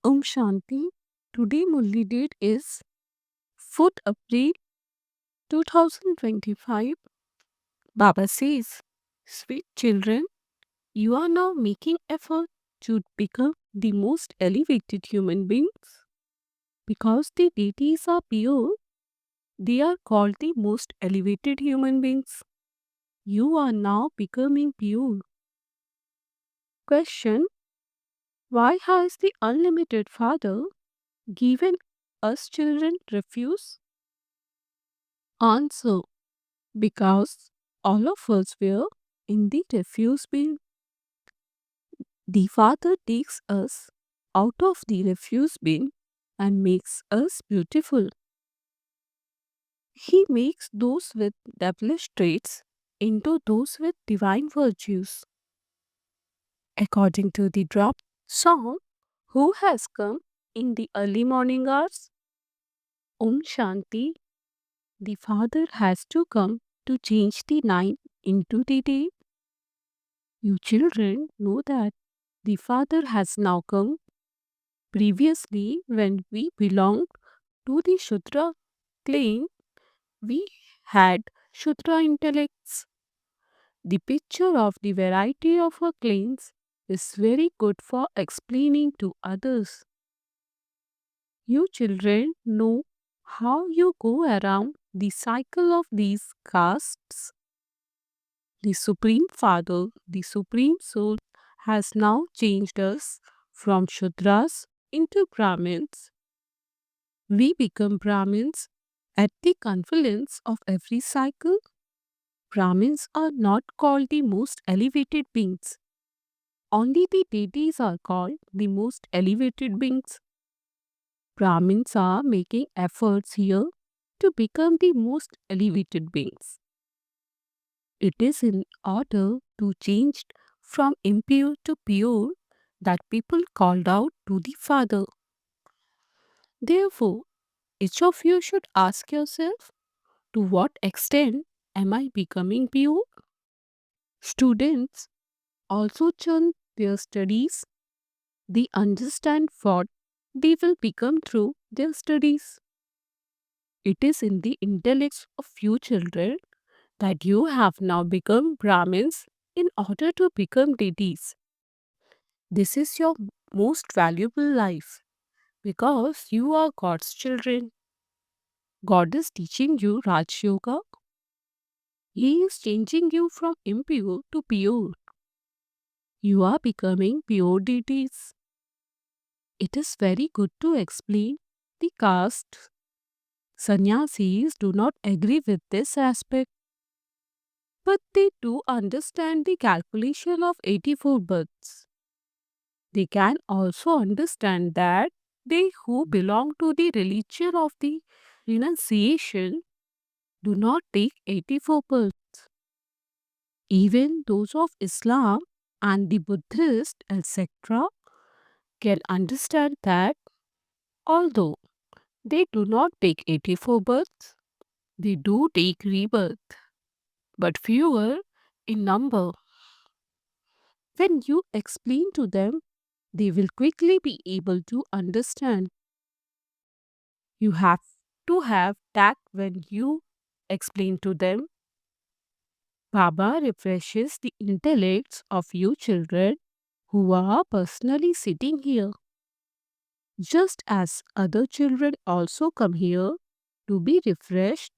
Om Shanti. Today Murli date is 4th April 2025. Baba says, sweet children, you are now making effort to become the most elevated human beings. Because the deities are pure, they are called the most elevated human beings. You are now becoming pure. Question: why has the unlimited Father given us children refuse? Answer: because all of us were in the refuse bin. The Father takes us out of the refuse bin and makes us beautiful. He makes those with devilish traits into those with divine virtues. According to the drop song, who has come in the early morning hours? Om Shanti. The Father has to come to change the night into the day. You children know that the Father has now come. Previously, when we belonged to the Shudra clan, we had Shudra intellects. The picture of the variety of our clans is very good for explaining to others. You children know how you go around the cycle of these castes. The Supreme Father, the Supreme Soul, has now changed us from Shudras into Brahmins. We become Brahmins at the confluence of every cycle. Brahmins are not called the most elevated beings. Only the deities are called the most elevated beings. Brahmins are making efforts here to become the most elevated beings. It is in order to change from impure to pure that people called out to the Father. Therefore, each of you should ask yourself, to what extent am I becoming pure? Students also churn their studies. They understand what they will become through their studies. It is in the intellects of you children that you have now become Brahmins in order to become deities. This is your most valuable life because you are God's children. God is teaching you Raj Yoga. He is changing you from impure to pure. You are becoming pure deities. It is very good to explain the caste. Sannyasis do not agree with this aspect, but they do understand the calculation of 84 births. They can also understand that they who belong to the religion of the renunciation do not take 84 births. Even those of Islam and the Buddhist, etc., can understand that although they do not take 84 births, they do take rebirth, but fewer in number. When you explain to them, they will quickly be able to understand. You have to have tact when you explain to them. Baba refreshes the intellects of you children who are personally sitting here. Just as other children also come here to be refreshed,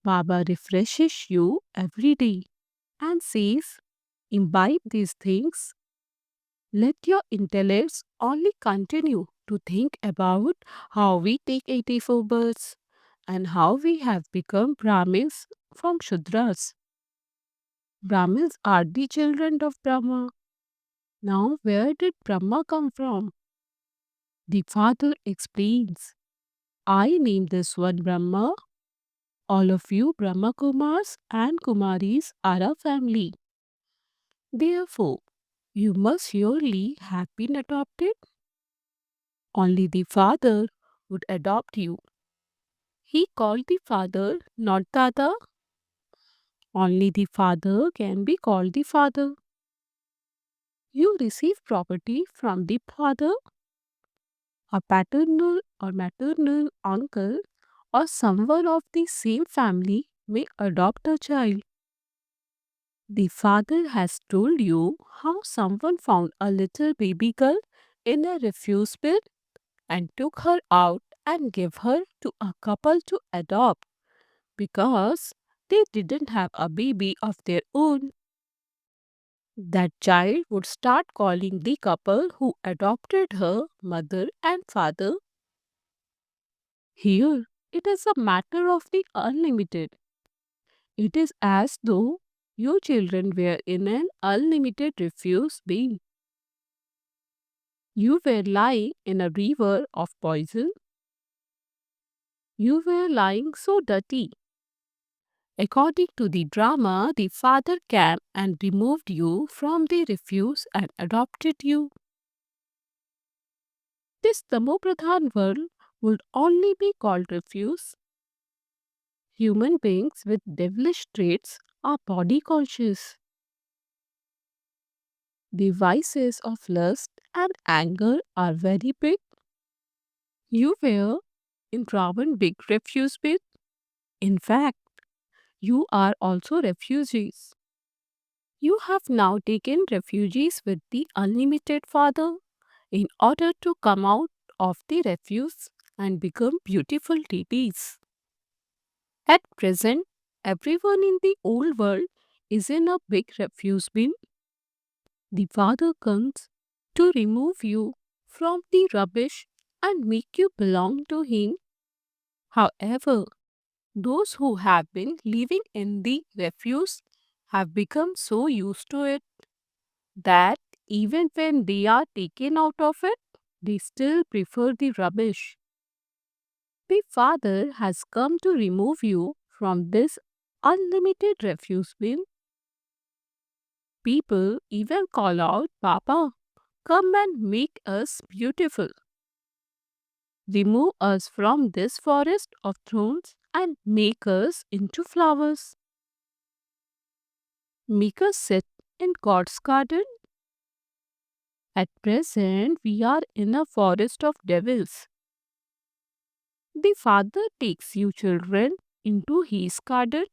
Baba refreshes you every day and says, imbibe these things. Let your intellects only continue to think about how we take 84 births and how we have become Brahmins from Shudras. Brahmins are the children of Brahma. Now, where did Brahma come from? The Father explains, I named this one Brahma. All of you Brahma Kumars and Kumaris are a family. Therefore, you must surely have been adopted. Only the Father would adopt you. He called the Father not Dada. Only the Father can be called the Father. You receive property from the Father. A paternal or maternal uncle or someone of the same family may adopt a child. The father has told you how someone found a little baby girl in a refuse bin and took her out and gave her to a couple to adopt because they didn't have a baby of their own. That child would start calling the couple who adopted her mother and father. Here, it is a matter of the unlimited. It is as though your children were in an unlimited refuse bin. You were lying in a river of poison. You were lying so dirty. According to the drama, the father came and removed you from the refuse and adopted you. This Tamopradhan world would only be called refuse. Human beings with devilish traits are body conscious. The vices of lust and anger are very big. You were in Ravan big refuse bin. In fact, you are also refugees. You have now taken refugees with the unlimited Father in order to come out of the refuse and become beautiful deities. At present, everyone in the old world is in a big refuse bin. The Father comes to remove you from the rubbish and make you belong to Him. However, those who have been living in the refuse have become so used to it that even when they are taken out of it, they still prefer the rubbish. The Father has come to remove you from this unlimited refuse bin. People even call out, Papa, come and make us beautiful. Remove us from this forest of thorns and make us into flowers. Make us sit in God's garden. At present, we are in a forest of devils. The Father takes you children into His garden.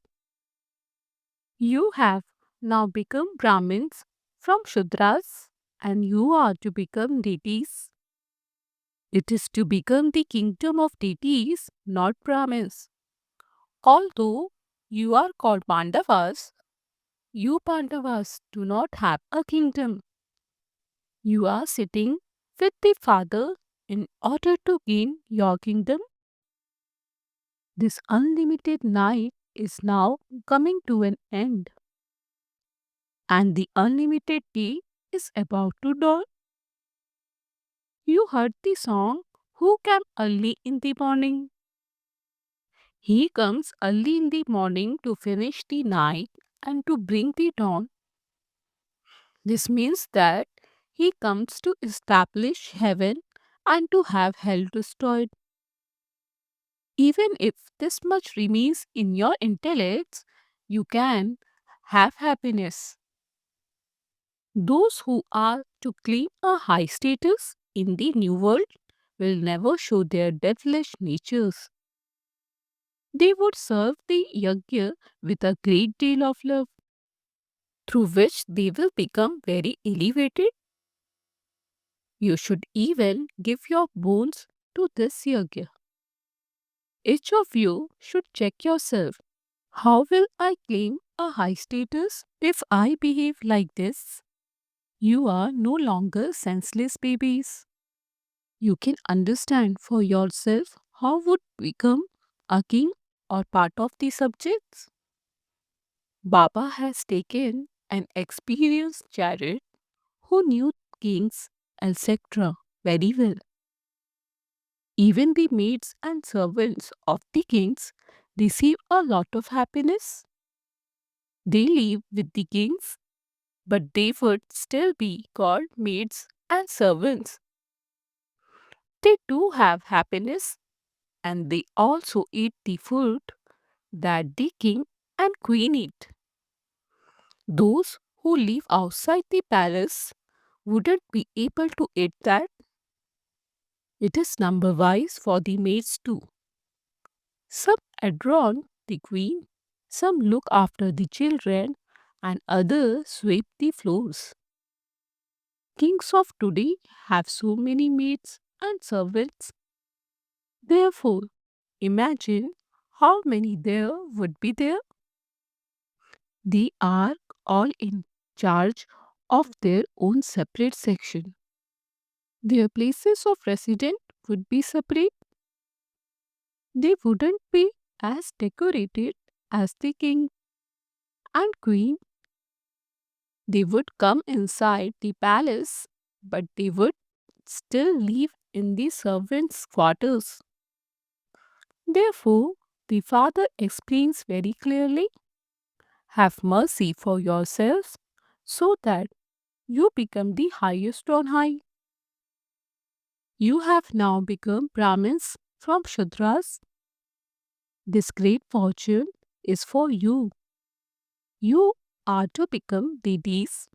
You have now become Brahmins from Shudras and you are to become deities. It is to become the kingdom of deities, not Brahmins. Although you are called Pandavas, you Pandavas do not have a kingdom. You are sitting with the Father in order to gain your kingdom. This unlimited night is now coming to an end, and the unlimited day is about to dawn. You heard the song, Who Came Early in the Morning? He comes early in the morning to finish the night and to bring the dawn. This means that he comes to establish heaven and to have hell destroyed. Even if this much remains in your intellects, you can have happiness. Those who are to claim a high status in the new world will never show their devilish natures. They would serve the yajna with a great deal of love, through which they will become very elevated. You should even give your bones to this yajna. Each of you should check yourself. How will I claim a high status if I behave like this? You are no longer senseless babies. You can understand for yourself how would become a king or part of the subjects. Baba has taken an experienced chariot who knew kings, etc. very well. Even the maids and servants of the kings receive a lot of happiness. They live with the kings, but they would still be called maids and servants. They do have happiness and they also eat the food that the king and queen eat. Those who live outside the palace wouldn't be able to eat that. It is number wise for the maids too. Some adorn the queen, some look after the children, and others sweep the floors. Kings of today have so many maids and servants. Therefore, imagine how many there would be there. They are all in charge of their own separate section. Their places of residence would be separate. They wouldn't be as decorated as the king and queen. They would come inside the palace, but they would still live in the servants' quarters. Therefore, the father explains very clearly, have mercy for yourselves so that you become the highest on high. You have now become Brahmins from Shudras. This great fortune is for you. You are to become deities.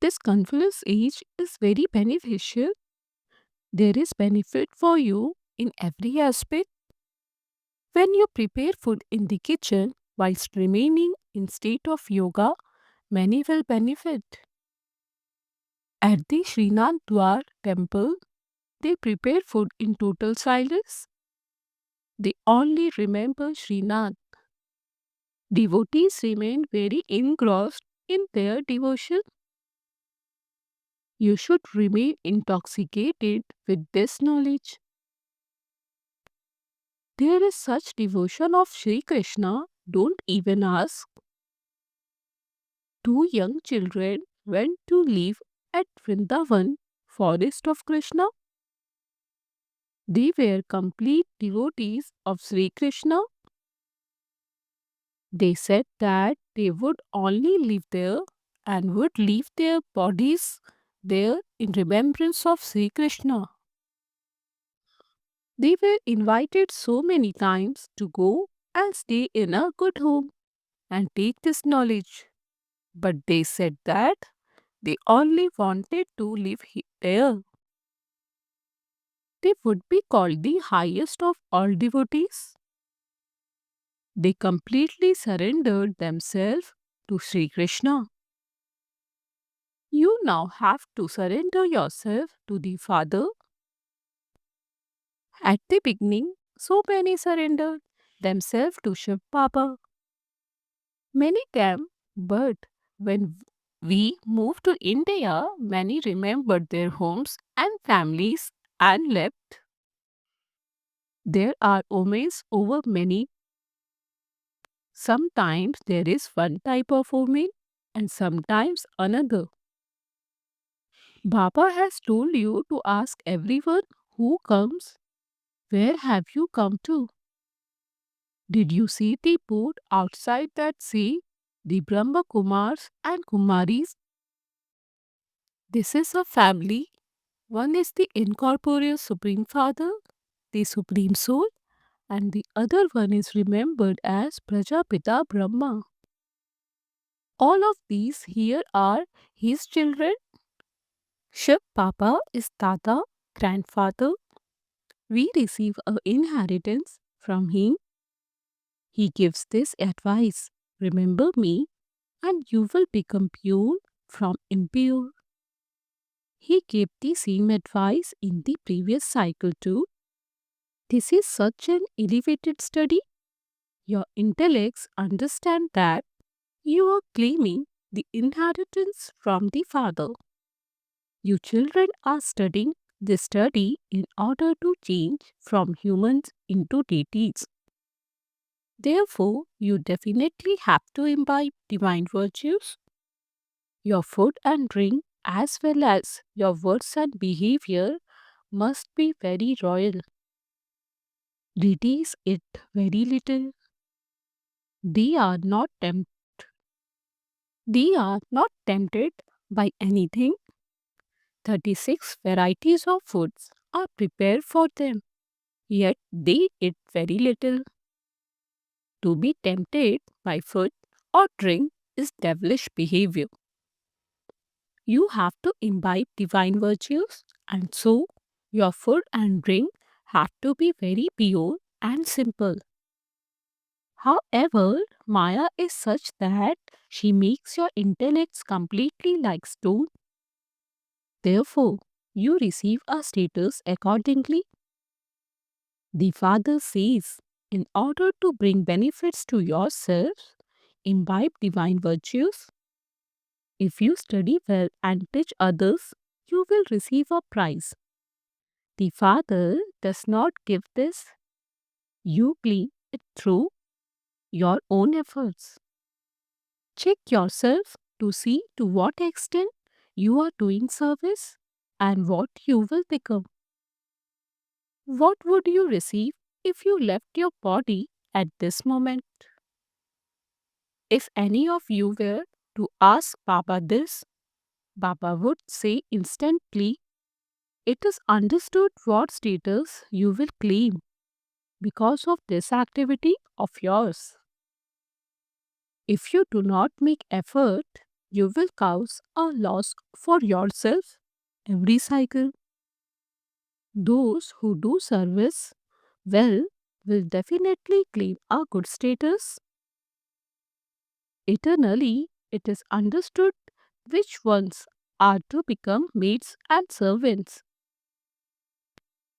This confluence age is very beneficial. There is benefit for you in every aspect. When you prepare food in the kitchen whilst remaining in state of yoga, many will benefit. At the Srinath Dwar temple, they prepare food in total silence. They only remember Srinath. Devotees remain very engrossed in their devotion. You should remain intoxicated with this knowledge. There is such devotion of Sri Krishna, don't even ask. Two young children went to live at Vrindavan, forest of Krishna. They were complete devotees of Sri Krishna. They said that they would only live there and would leave their bodies there in remembrance of Sri Krishna. They were invited so many times to go and stay in a good home and take this knowledge. But they said that they only wanted to live there. They would be called the highest of all devotees. They completely surrendered themselves to Sri Krishna. You now have to surrender yourself to the Father. At the beginning, so many surrendered themselves to Shiv Baba. Many came, but when we moved to India, many remembered their homes and families and left. There are omens over many. Sometimes there is one type of omen and sometimes another. Baba has told you to ask everyone who comes, where have you come to? Did you see the boat outside that say the Brahma Kumars and Kumaris? This is a family. One is the incorporeal Supreme Father, the Supreme Soul, and the other one is remembered as Prajapita Brahma. All of these here are his children. Shiv Baba is Tata, grandfather. We receive an inheritance from him. He gives this advice: remember me, and you will become pure from impure. He gave the same advice in the previous cycle too. This is such an elevated study. Your intellects understand that you are claiming the inheritance from the Father. You children are studying this study in order to change from humans into deities. Therefore, you definitely have to imbibe divine virtues. Your food and drink, as well as your words and behavior, must be very royal. Deities eat very little. They are not tempt- they are not tempted by anything. 36 varieties of foods are prepared for them, yet they eat very little. To be tempted by food or drink is devilish behavior. You have to imbibe divine virtues, and so Your food and drink have to be very pure and simple. However, Maya is such that she makes your intellects completely like stone. Therefore, you receive a status accordingly. The father says, in order to bring benefits to yourself, imbibe divine virtues. If you study well and teach others, you will receive a prize. The father does not give this, you claim it through your own efforts. Check yourself to see to what extent you are doing service and what you will become. What would you receive if you left your body at this moment? If any of you were to ask Baba this, Baba would say instantly, it is understood what status you will claim because of this activity of yours. If you do not make effort, you will cause a loss for yourself every cycle. Those who do service well will definitely claim a good status. Eternally, it is understood which ones are to become maids and servants.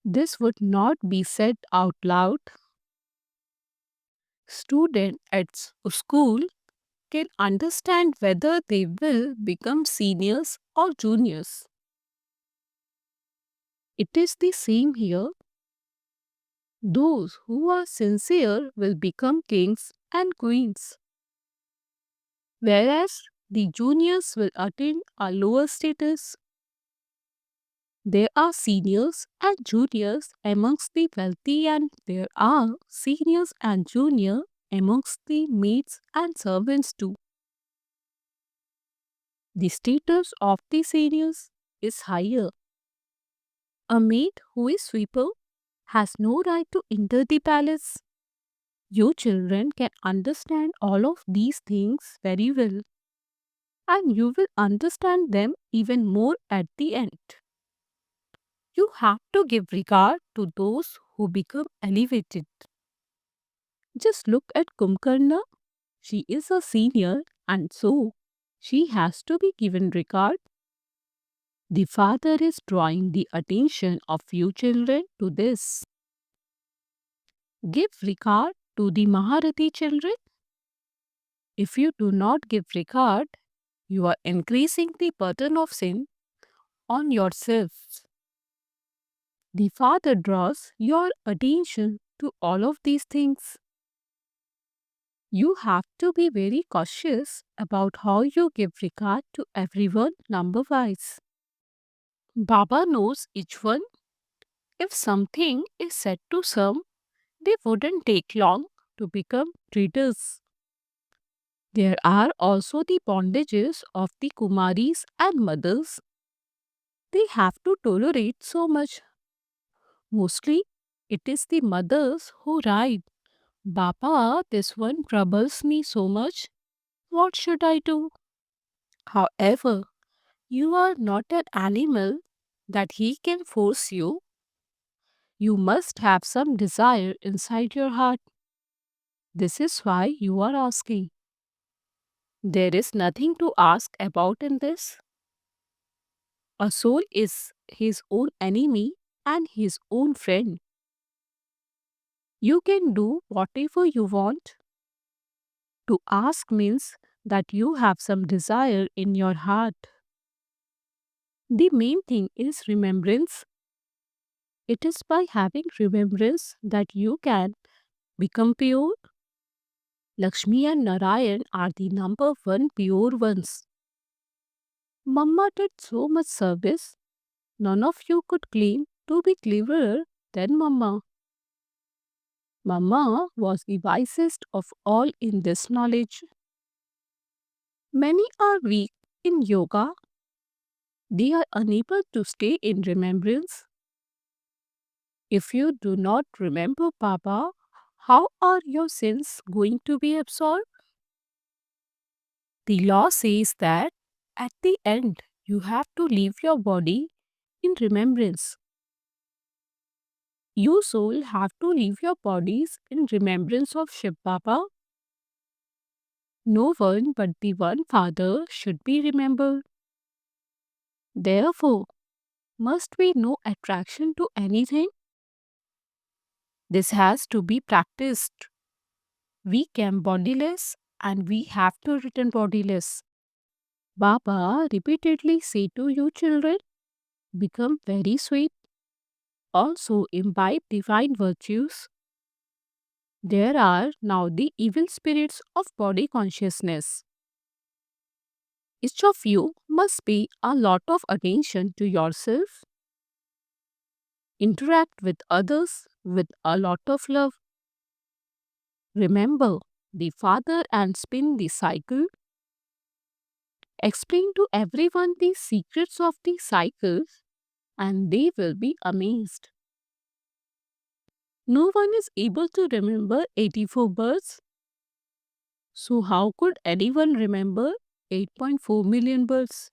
This would not be said out loud. Students at school can understand whether they will become seniors or juniors. It is the same here. Those who are sincere will become kings and queens, whereas the juniors will attain a lower status. There are seniors and juniors amongst the wealthy, and there are seniors and junior amongst the maids and servants too. The status of the seniors is higher. A maid who is sweeper has no right to enter the palace. You children can understand all of these things very well, and you will understand them even more at the end. You have to give regard to those who become elevated. Just look at Kumkarna. She is a senior, and so she has to be given regard. The father is drawing the attention of you children to this. Give regard to the Maharati children. If you do not give regard, you are increasing the burden of sin on yourselves. The Father draws your attention to all of these things. You have to be very cautious about how you give regard to everyone number wise. Baba knows each one. If something is said to some, they wouldn't take long to become readers. There are also the bondages of the Kumaris and mothers. They have to tolerate so much. Mostly, it is the mothers who write, Baba, this one troubles me so much. What should I do? However, you are not an animal that he can force you. You must have some desire inside your heart. This is why you are asking. There is nothing to ask about in this. A soul is his own enemy and his own friend. You can do whatever you want. To ask means that you have some desire in your heart. The main thing is remembrance. It is by having remembrance that you can become pure. Lakshmi and Narayan are the number one pure ones. Mama did so much service, none of you could claim to be cleverer than Mama. Mama was the wisest of all in this knowledge. Many are weak in yoga. They are unable to stay in remembrance. If you do not remember Baba, how are your sins going to be absorbed? The law says that at the end you have to leave your body in remembrance. You soul have to leave your bodies in remembrance of Shiv Baba. No one but the one Father should be remembered. Therefore, must be no attraction to anything. This has to be practiced. We came bodiless and we have to return bodiless. Baba repeatedly say to you children, become very sweet, also imbibe divine virtues. There are now the evil spirits of body consciousness. Each of you must pay a lot of attention to yourself, interact with others with a lot of love. Remember the Father and spin the cycle. Explain to everyone the secrets of the cycle and they will be amazed. No one is able to remember 84 births. So how could anyone remember 8.4 million births?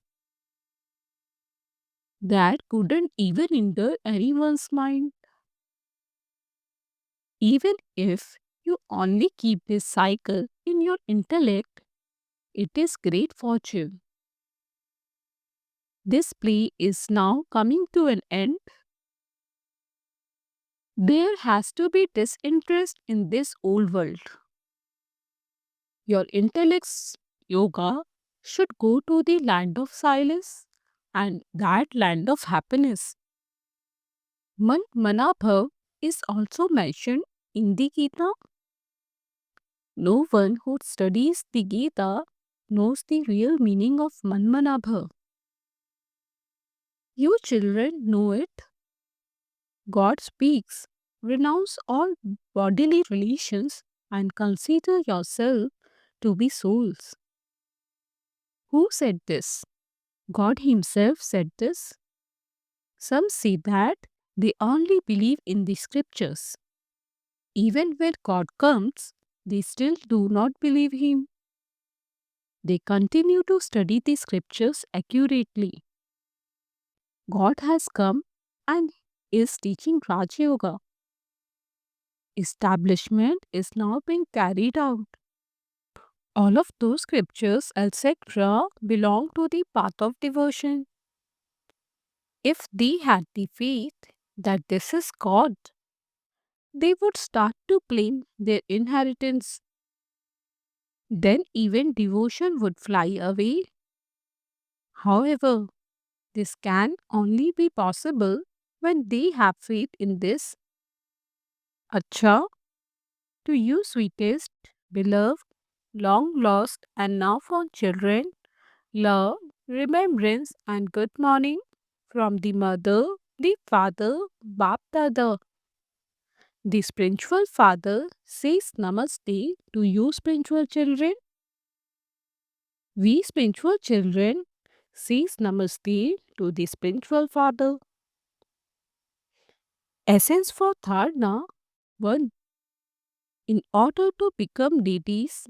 That couldn't even enter anyone's mind. Even if you only keep this cycle in your intellect, it is great fortune. This play is now coming to an end. There has to be disinterest in this old world. Your intellect's yoga should go to the land of silence and that land of happiness. Manmanabhav is also mentioned in the Gita. No one who studies the Gita knows the real meaning of Manmanabhav. You children know it. God speaks. Renounce all bodily relations and consider yourself to be souls. Who said this? God Himself said this. Some say that they only believe in the scriptures. Even when God comes, they still do not believe Him. They continue to study the scriptures accurately. God has come and is teaching Raj Yoga. Establishment is now being carried out. All of those scriptures, etc., belong to the path of devotion. If they had the faith that this is God, they would start to claim their inheritance. Then even devotion would fly away. However, this can only be possible when they have faith in this. Acha, to you sweetest, beloved, long lost and now found children, love, remembrance and good morning from the mother, the father, Bap Dada. The spiritual father says namaste to you spiritual children. We spiritual children says namaste to the spiritual father. Essence for Dharna 1. In order to become deities,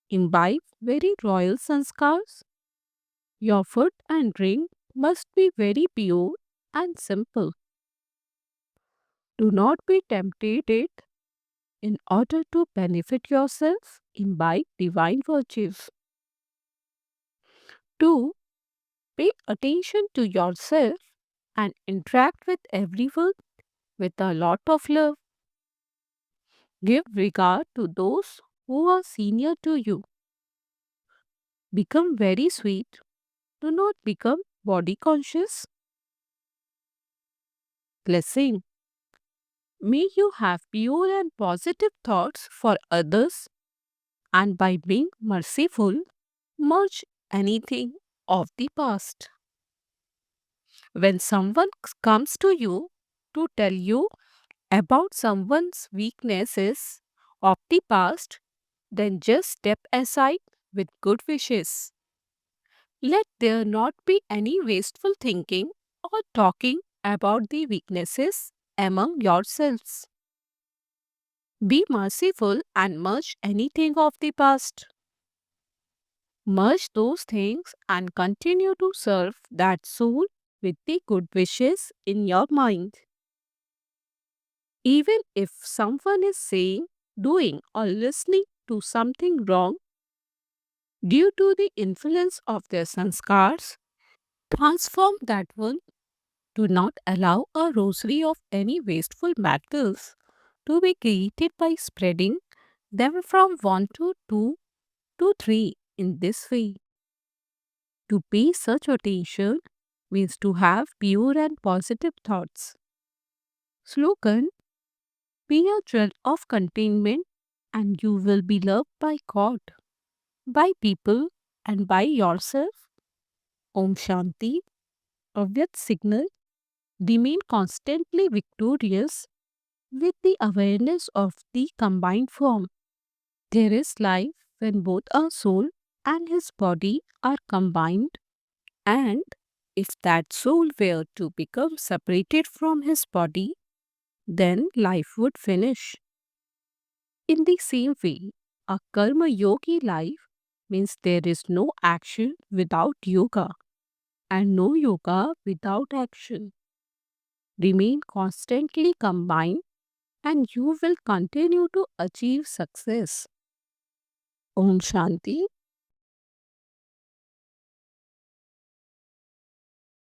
imbibe very royal sanskars. Your food and drink must be very pure and simple. Do not be tempted. In order to benefit yourself, imbibe divine virtues. 2. Pay attention to yourself and interact with everyone with a lot of love. Give regard to those who are senior to you. Become very sweet. Do not become body conscious. Blessing. May you have pure and positive thoughts for others and by being merciful, merge anything of the past. When someone comes to you to tell you about someone's weaknesses of the past, then just step aside with good wishes. Let there not be any wasteful thinking or talking about the weaknesses among yourselves. Be merciful and merge anything of the past. Merge those things and continue to serve that soul with the good wishes in your mind. Even if someone is saying, doing, or listening to something wrong due to the influence of their sanskars, transform that one. Do not allow a rosary of any wasteful matters to be created by spreading them from 1 to 2 to 3 in this way. To pay such attention means to have pure and positive thoughts. Slogan: be a jewel of containment and you will be loved by God, by people, and by yourself. Om Shanti. Avyat signal: remain constantly victorious with the awareness of the combined form. There is life when both our soul and his body are combined, and if that soul were to become separated from his body, then life would finish. In the same way, a karma yogi life means there is no action without yoga and no yoga without action. Remain constantly combined and you will continue to achieve success. Om Shanti.